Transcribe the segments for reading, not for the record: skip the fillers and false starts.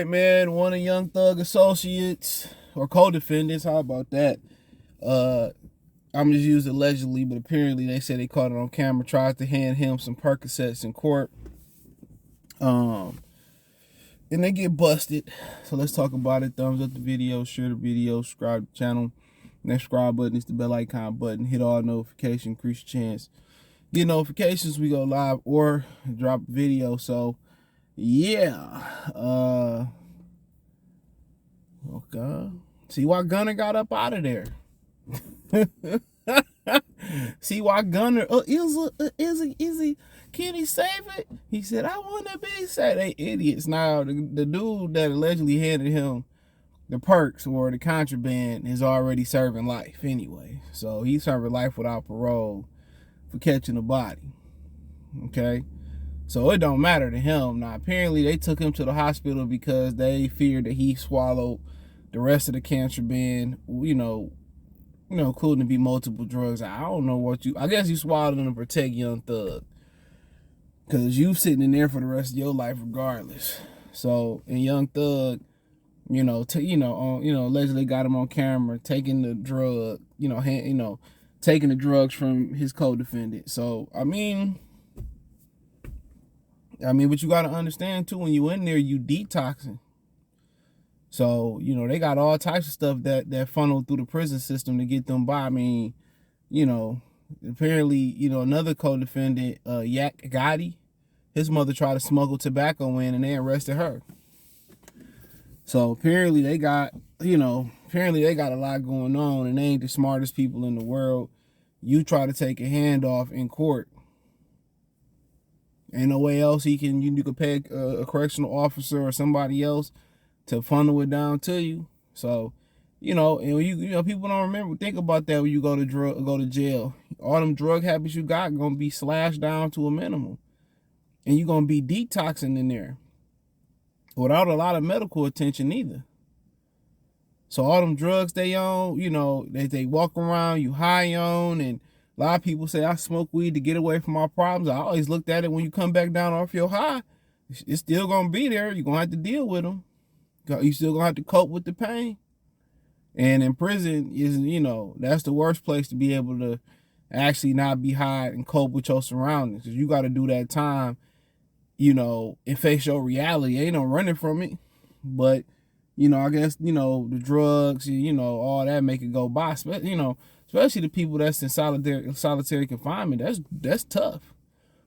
right, man. One of Young Thug associates or co-defendants. How about that? I'm just using allegedly, but apparently they said they caught it on camera. Tries to hand him some Percocets in court. And they get busted. So let's talk about it. Thumbs up the video, share the video, subscribe to the channel. Next subscribe button is the bell icon button. Hit all notifications, increase your chance. Get notifications, we go live or drop a video. So yeah. Okay. See why Gunner got up out of there. See why Gunner is he can he save it? He said, I want to be saved. They idiots. Now the dude that allegedly handed him the perks or the contraband is already serving life anyway. So he's serving life without parole for catching a body. Okay. So it don't matter to him. Now apparently they took him to the hospital because they feared that he swallowed the rest of the contraband, including to be multiple drugs. I don't know I guess you swallowed them to protect Young Thug. Because you sitting in there for the rest of your life regardless. So, and Young Thug, allegedly got him on camera taking the drug, taking the drugs from his co-defendant. So, I mean, but you got to understand too, when you in there, you detoxing. So, they got all types of stuff that funnel through the prison system to get them by. I mean, apparently, another co-defendant, Yak Gotti, his mother tried to smuggle tobacco in and they arrested her. So apparently they got a lot going on and they ain't the smartest people in the world. You try to take a handoff in court. Ain't no way else you could pay a correctional officer or somebody else to funnel it down to you. So, and when people don't think about that when you go to jail. All them drug habits you got gonna be slashed down to a minimum. And you're gonna be detoxing in there without a lot of medical attention either. So all them drugs they own, they walk around, you high on, and a lot of people say I smoke weed to get away from my problems. I always looked at it when you come back down off your high, it's still gonna be there. You're gonna have to deal with them. You still gonna have to cope with the pain. And in prison is, that's the worst place to be able to actually not be high and cope with your surroundings. Because you got to do that time, and face your reality. Ain't no running from it. But, I guess, the drugs, all that make it go by. Especially the people that's in solitary confinement. That's tough.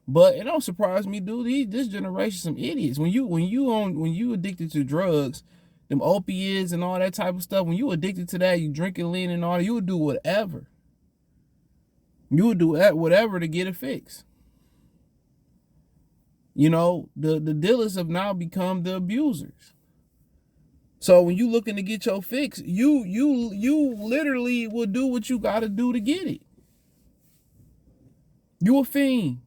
But it don't surprise me, dude. This generation some idiots. When you addicted to drugs, them opiates and all that type of stuff, when you addicted to that, you drinking lean and all that, you would do whatever. You would do whatever to get it fixed. The dealers have now become the abusers. So when you looking to get your fix, you literally will do what you got to do to get it. You a fiend.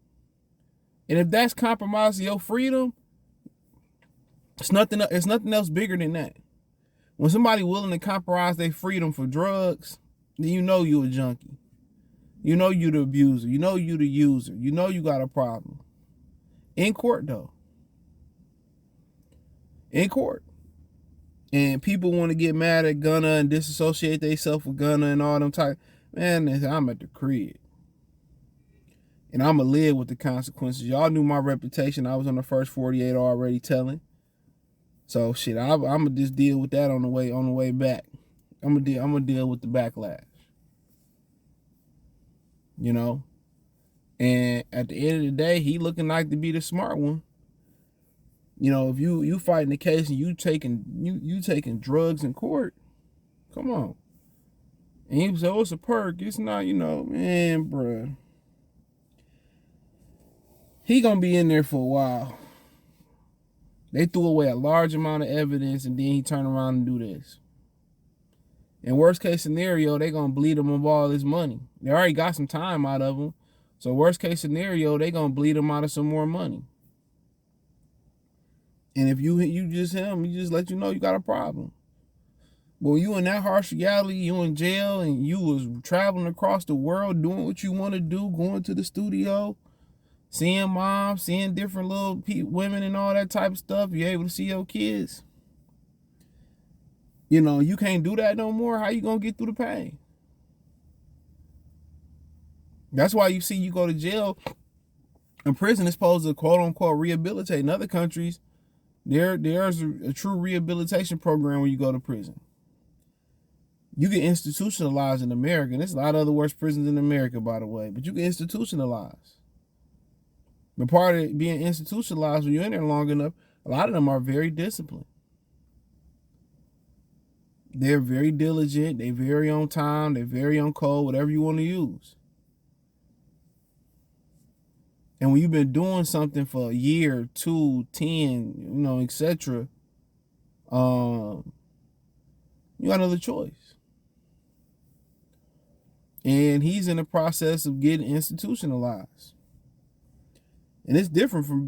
And if that's compromising your freedom, it's nothing else bigger than that. When somebody willing to compromise their freedom for drugs, then you know you a junkie. You know you the abuser. You know you the user. You know you got a problem. In court, though. In court. And people want to get mad at Gunna and disassociate themselves with Gunna and all them type. Man, I'm at the crib. And I'm going to live with the consequences. Y'all knew my reputation. I was on the first 48 already telling. So shit, I'm going to just deal with that on the way back. I'm going to deal with the backlash. And at the end of the day, he looking like to be the smart one. If you fighting the case and you taking drugs in court, come on. And he said, oh, it's a perk. It's not, man, bruh. He gonna be in there for a while. They threw away a large amount of evidence and then he turned around and do this. In worst case scenario, they gonna bleed him of all his money. They already got some time out of him. So worst case scenario, they gonna bleed him out of some more money. And if you just him, he just let you know you got a problem. Well, you in that harsh reality, you in jail and you was traveling across the world doing what you want to do, going to the studio, seeing moms, seeing different little women and all that type of stuff. You're able to see your kids. You know, you can't do that no more. How you gonna get through the pain? That's why you see you go to jail. In prison is supposed to quote unquote rehabilitate. In other countries, there's a true rehabilitation program when you go to prison. You get institutionalized in America. And there's a lot of other worse prisons in America, by the way. But you get institutionalized. But part of being institutionalized, when you're in there long enough, a lot of them are very disciplined. They're very diligent. They're very on time. They're very on code, whatever you want to use. And when you've been doing something for a year, 2, 10, etc., you got another choice. And he's in the process of getting institutionalized. And it's different from,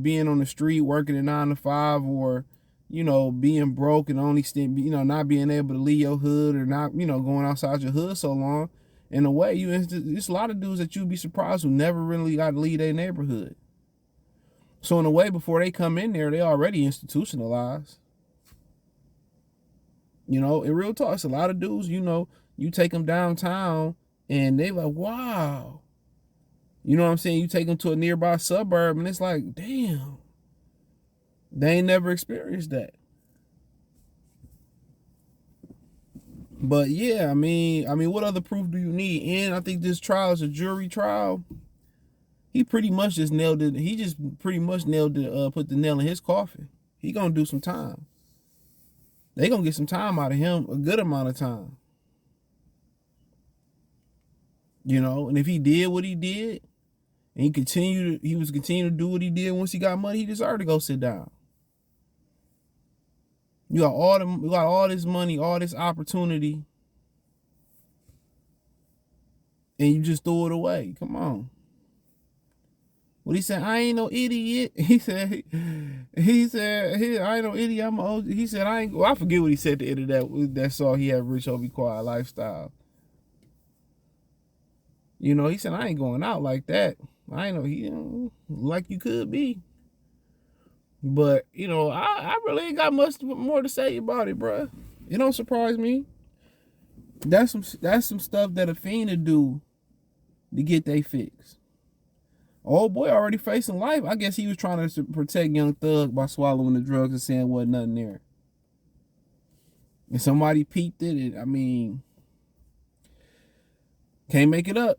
being on the street working a 9 to 5, or, being broke and only, not being able to leave your hood, or not, going outside your hood so long. In a way, it's a lot of dudes that you'd be surprised who never really got to leave their neighborhood. So in a way, before they come in there, they already institutionalized. In real talk, it's a lot of dudes, you take them downtown and they like, wow. You know what I'm saying? You take them to a nearby suburb and it's like, damn, they ain't never experienced that. But yeah, I mean, what other proof do you need? And I think this trial is a jury trial. He pretty much just nailed it. He just pretty much nailed it, put the nail in his coffin. He gonna do some time. They gonna get some time out of him, a good amount of time. And if he did what he did, and he was continuing to do what he did once he got money, he deserved to go sit down. You got all this money, all this opportunity, and you just threw it away. Come on. What he said, I ain't no idiot. He said, I ain't no idiot. I'm an OG. He said, I forget what he said at the end of that song he had, Rich, Be Quiet Lifestyle. He said, I ain't going out like that. I ain't know, like you could be. But, I really ain't got much more to say about it, bruh. It don't surprise me. That's some stuff that a fiend to do to get they fix. Old boy already facing life. I guess he was trying to protect Young Thug by swallowing the drugs and saying wasn't nothing there. And somebody peeped it. Can't make it up.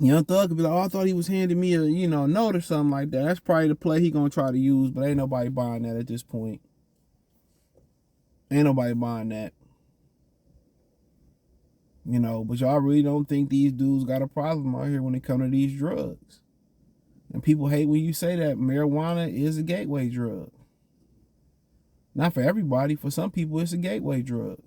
Young Thug could be like, oh, I thought he was handing me a, note or something like that. That's probably the play he gonna try to use, but ain't nobody buying that at this point. Ain't nobody buying that. But y'all really don't think these dudes got a problem out here when it comes to these drugs. And people hate when you say that marijuana is a gateway drug. Not for everybody. For some people, it's a gateway drug.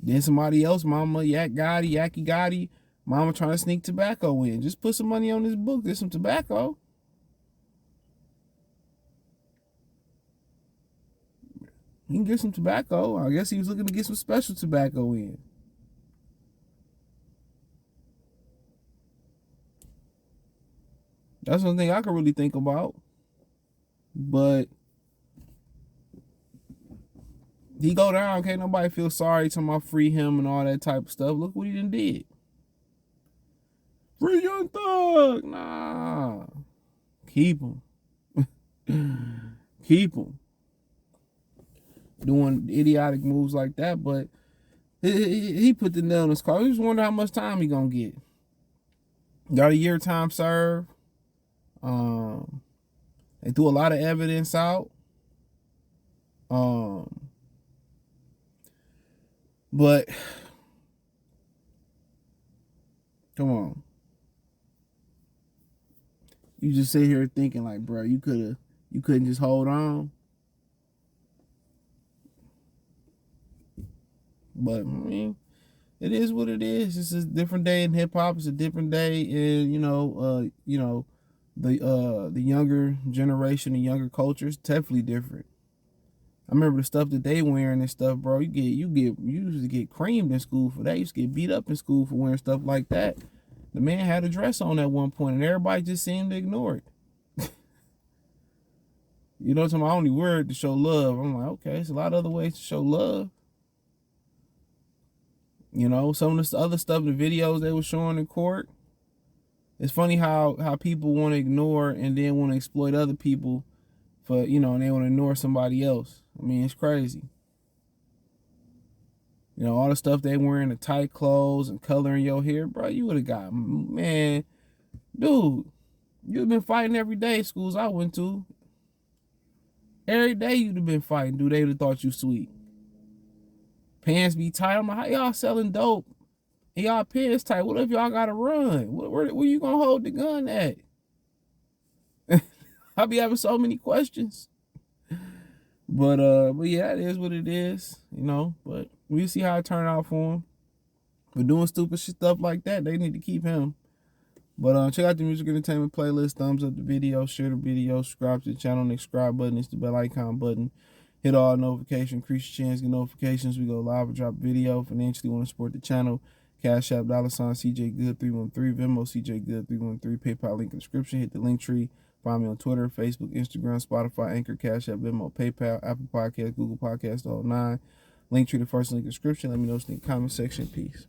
Then somebody else, mama, Yaki Gotti, mama trying to sneak tobacco in. Just put some money on this book. There's some tobacco. He can get some tobacco. I guess he was looking to get some special tobacco in. That's one thing I could really think about. But he go down, can't nobody feel sorry to my free him and all that type of stuff. Look what he done did. Free Young Thug. Nah. Keep him. Keep him. Doing idiotic moves like that, but he put the nail in his car. He just wonder how much time he gonna get. Got a year time served. They threw a lot of evidence out. But come on. You just sit here thinking like, bro, you couldn't just hold on. But I mean, it is what it is. It's a different day in hip hop. It's a different day in the younger generation, the younger culture is definitely different. I remember the stuff that they wearing and stuff, bro. You used to get creamed in school for that. You used to get beat up in school for wearing stuff like that. The man had a dress on at one point, and everybody just seemed to ignore it. You know, it's my only word to show love. I'm like, okay, it's a lot of other ways to show love. You know, some of the other stuff, the videos they were showing in court. It's funny how people want to ignore and then want to exploit other people for, you know, and they want to ignore somebody else. I mean, it's crazy. You know, all the stuff they wearing, the tight clothes and coloring your hair, bro, you would have got, man, dude, you've been fighting every day, schools I went to. Every day you'd have been fighting, dude. They would have thought you sweet. Pants be tight. I'm like, how y'all selling dope? And y'all pants tight. What if y'all got to run? Where you going to hold the gun at? I be having so many questions. But yeah, it is what it is, you know. But we'll see how it turn out for him. But doing stupid stuff like that, they need to keep him. But check out the music entertainment playlist. Thumbs up the video, share the video, subscribe to the channel. The subscribe button is the bell icon button. Hit all notifications, increase your chance, get notifications. We go live or drop video. Financially want to support the channel. Cash App, $ CJ Good 313, Venmo CJ Good 313, PayPal link in the description. Hit the link tree. Find me on Twitter, Facebook, Instagram, Spotify, Anchor, Cash App, Venmo, PayPal, Apple Podcasts, Google Podcasts, the whole nine. Link tree, the first link in the description. Let me know in the comment section. Peace.